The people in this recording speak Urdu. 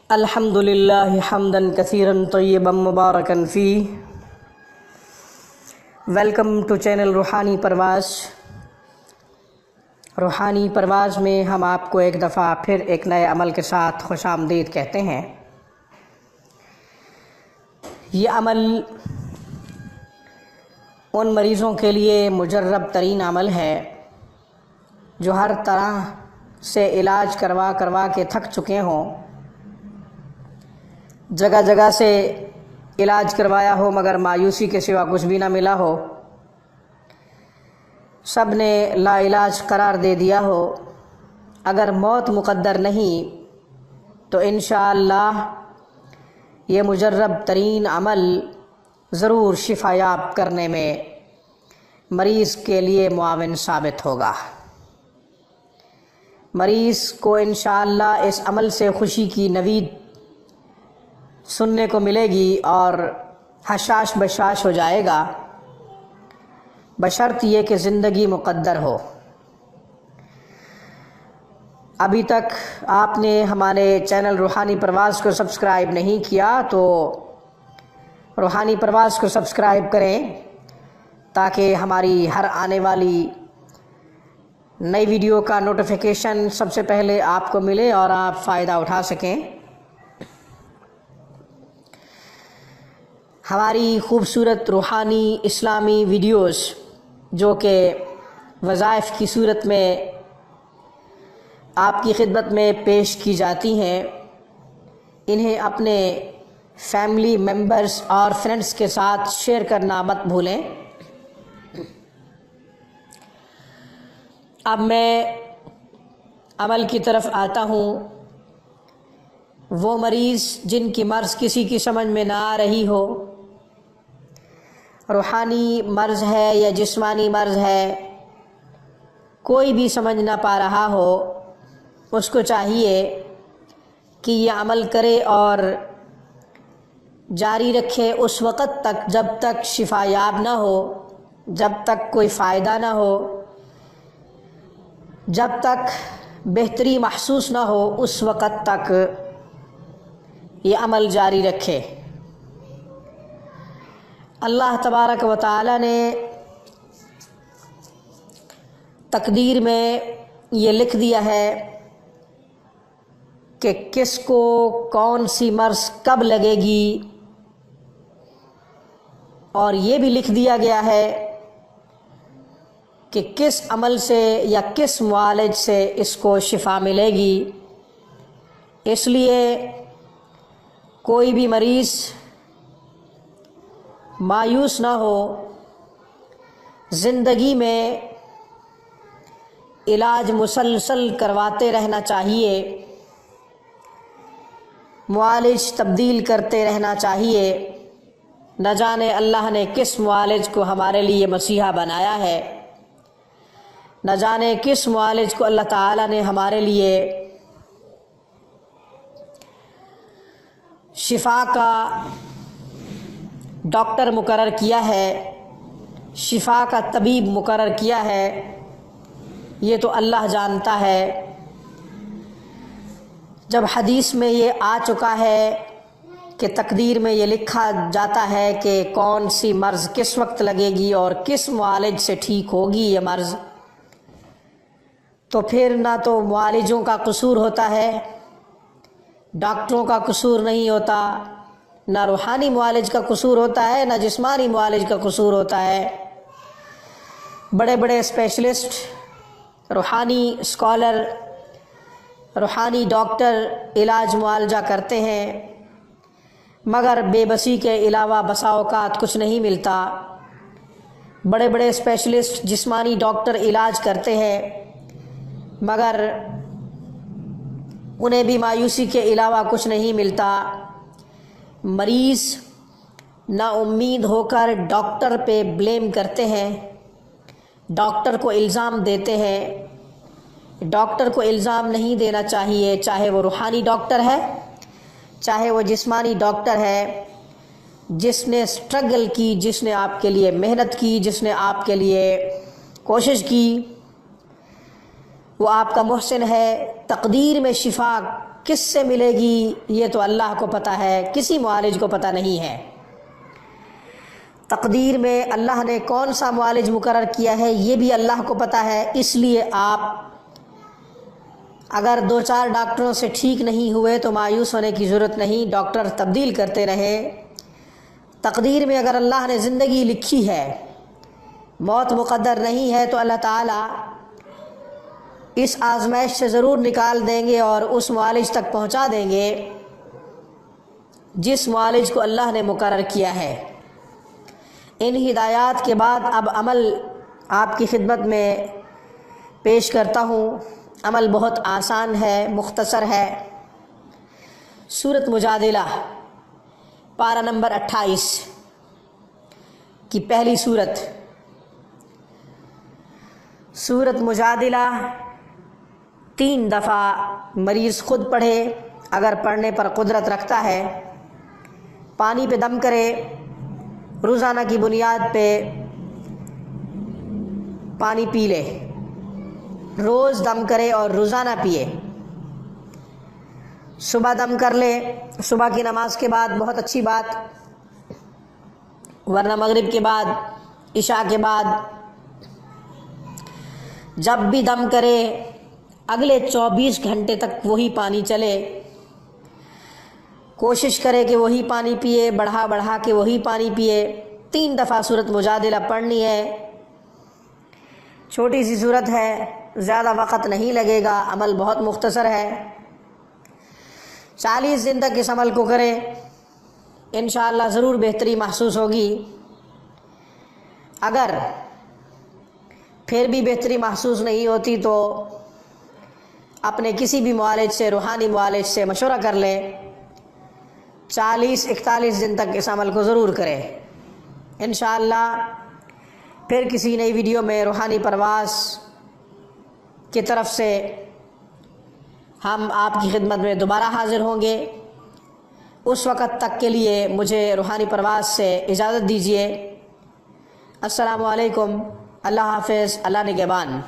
الحمد للہ حمدا کثیرا طیبا مبارکا فیہ۔ ویلکم ٹو چینل روحانی پرواز۔ روحانی پرواز میں ہم آپ کو ایک دفعہ پھر ایک نئے عمل کے ساتھ خوش آمدید کہتے ہیں۔ یہ عمل ان مریضوں کے لیے مجرب ترین عمل ہے جو ہر طرح سے علاج کروا کے تھک چکے ہوں، جگہ جگہ سے علاج کروایا ہو مگر مایوسی کے سوا کچھ بھی نہ ملا ہو، سب نے لا علاج قرار دے دیا ہو۔ اگر موت مقدر نہیں تو انشاءاللہ یہ مجرب ترین عمل ضرور شفا یاب کرنے میں مریض کے لیے معاون ثابت ہوگا۔ مریض کو انشاءاللہ اس عمل سے خوشی کی نوید سننے کو ملے گی اور حشاش بشاش ہو جائے گا، بشرط یہ کہ زندگی مقدر ہو۔ ابھی تک آپ نے ہمارے چینل روحانی پرواز کو سبسکرائب نہیں کیا تو روحانی پرواز کو سبسکرائب کریں تاکہ ہماری ہر آنے والی نئی ویڈیو کا نوٹیفیکیشن سب سے پہلے آپ کو ملے اور آپ فائدہ اٹھا سکیں۔ ہماری خوبصورت روحانی اسلامی ویڈیوز جو کہ وظائف کی صورت میں آپ کی خدمت میں پیش کی جاتی ہیں، انہیں اپنے فیملی ممبرز اور فرینڈز کے ساتھ شیئر کرنا مت بھولیں۔ اب میں عمل کی طرف آتا ہوں۔ وہ مریض جن کی مرض کسی کی سمجھ میں نہ آ رہی ہو، روحانی مرض ہے یا جسمانی مرض ہے، کوئی بھی سمجھ نہ پا رہا ہو، اس کو چاہیے کہ یہ عمل کرے اور جاری رکھے اس وقت تک جب تک شفا یاب نہ ہو، جب تک کوئی فائدہ نہ ہو، جب تک بہتری محسوس نہ ہو، اس وقت تک یہ عمل جاری رکھے۔ اللہ تبارک و تعالی نے تقدیر میں یہ لکھ دیا ہے کہ کس کو کون سی مرض کب لگے گی، اور یہ بھی لکھ دیا گیا ہے کہ کس عمل سے یا کس معالج سے اس کو شفا ملے گی۔ اس لیے کوئی بھی مریض مایوس نہ ہو، زندگی میں علاج مسلسل کرواتے رہنا چاہیے، معالج تبدیل کرتے رہنا چاہیے۔ نہ جانے اللہ نے کس معالج کو ہمارے لیے مسیحا بنایا ہے، نہ جانے کس معالج کو اللہ تعالیٰ نے ہمارے لیے شفا کا ڈاکٹر مقرر کیا ہے، شفا کا طبیب مقرر کیا ہے، یہ تو اللہ جانتا ہے۔ جب حدیث میں یہ آ چکا ہے کہ تقدیر میں یہ لکھا جاتا ہے کہ کون سی مرض کس وقت لگے گی اور کس معالج سے ٹھیک ہوگی یہ مرض، تو پھر نہ تو معالجوں کا قصور ہوتا ہے، ڈاکٹروں کا قصور نہیں ہوتا، نہ روحانی معالج کا قصور ہوتا ہے، نہ جسمانی معالج کا قصور ہوتا ہے۔ بڑے بڑے اسپیشلسٹ، روحانی اسکالر، روحانی ڈاکٹر علاج معالجہ کرتے ہیں، مگر بے بسی کے علاوہ بسا اوقات کچھ نہیں ملتا۔ بڑے بڑے اسپیشلسٹ جسمانی ڈاکٹر علاج کرتے ہیں، مگر انہیں بھی مایوسی کے علاوہ کچھ نہیں ملتا۔ مریض نا امید ہو کر ڈاکٹر پہ بلیم کرتے ہیں، ڈاکٹر کو الزام دیتے ہیں۔ ڈاکٹر کو الزام نہیں دینا چاہیے، چاہے وہ روحانی ڈاکٹر ہے، چاہے وہ جسمانی ڈاکٹر ہے۔ جس نے سٹرگل کی، جس نے آپ کے لیے محنت کی، جس نے آپ کے لیے کوشش کی، وہ آپ کا محسن ہے۔ تقدیر میں شفا کس سے ملے گی یہ تو اللہ کو پتہ ہے، کسی معالج کو پتہ نہیں ہے۔ تقدیر میں اللہ نے کون سا معالج مقرر کیا ہے یہ بھی اللہ کو پتہ ہے، اس لیے آپ اگر 2-4 ڈاکٹروں سے ٹھیک نہیں ہوئے تو مایوس ہونے کی ضرورت نہیں، ڈاکٹر تبدیل کرتے رہے۔ تقدیر میں اگر اللہ نے زندگی لکھی ہے، موت مقدر نہیں ہے، تو اللہ تعالیٰ اس آزمائش سے ضرور نکال دیں گے اور اس معالج تک پہنچا دیں گے جس معالج کو اللہ نے مقرر کیا ہے۔ ان ہدایات کے بعد اب عمل آپ کی خدمت میں پیش کرتا ہوں۔ عمل بہت آسان ہے، مختصر ہے۔ سورۃ مجادلہ پارہ نمبر 28 کی پہلی سورت۔ سورۃ مجادلہ 3 دفعہ مریض خود پڑھے، اگر پڑھنے پر قدرت رکھتا ہے، پانی پہ دم کرے، روزانہ کی بنیاد پہ پانی پی لے، روز دم کرے اور روزانہ پیے۔ صبح دم کر لے، صبح کی نماز کے بعد، بہت اچھی بات، ورنہ مغرب کے بعد، عشاء کے بعد، جب بھی دم کرے اگلے 24 گھنٹے تک وہی پانی چلے، کوشش کرے کہ وہی پانی پیے، بڑھا کے وہی پانی پیے۔ 3 دفعہ سورۃ مجادلہ پڑھنی ہے، چھوٹی سی سورت ہے، زیادہ وقت نہیں لگے گا، عمل بہت مختصر ہے۔ 40 دن تک اس عمل کو کریں، انشاءاللہ ضرور بہتری محسوس ہوگی۔ اگر پھر بھی بہتری محسوس نہیں ہوتی تو اپنے کسی بھی معالج سے، روحانی معالج سے مشورہ کر لیں۔ 40-41 دن تک اس عمل کو ضرور کریں، انشاءاللہ پھر کسی نئی ویڈیو میں روحانی پرواز کی طرف سے ہم آپ کی خدمت میں دوبارہ حاضر ہوں گے۔ اس وقت تک کے لیے مجھے روحانی پرواز سے اجازت دیجیے۔ السلام علیکم، اللہ حافظ، اللہ نگہبان۔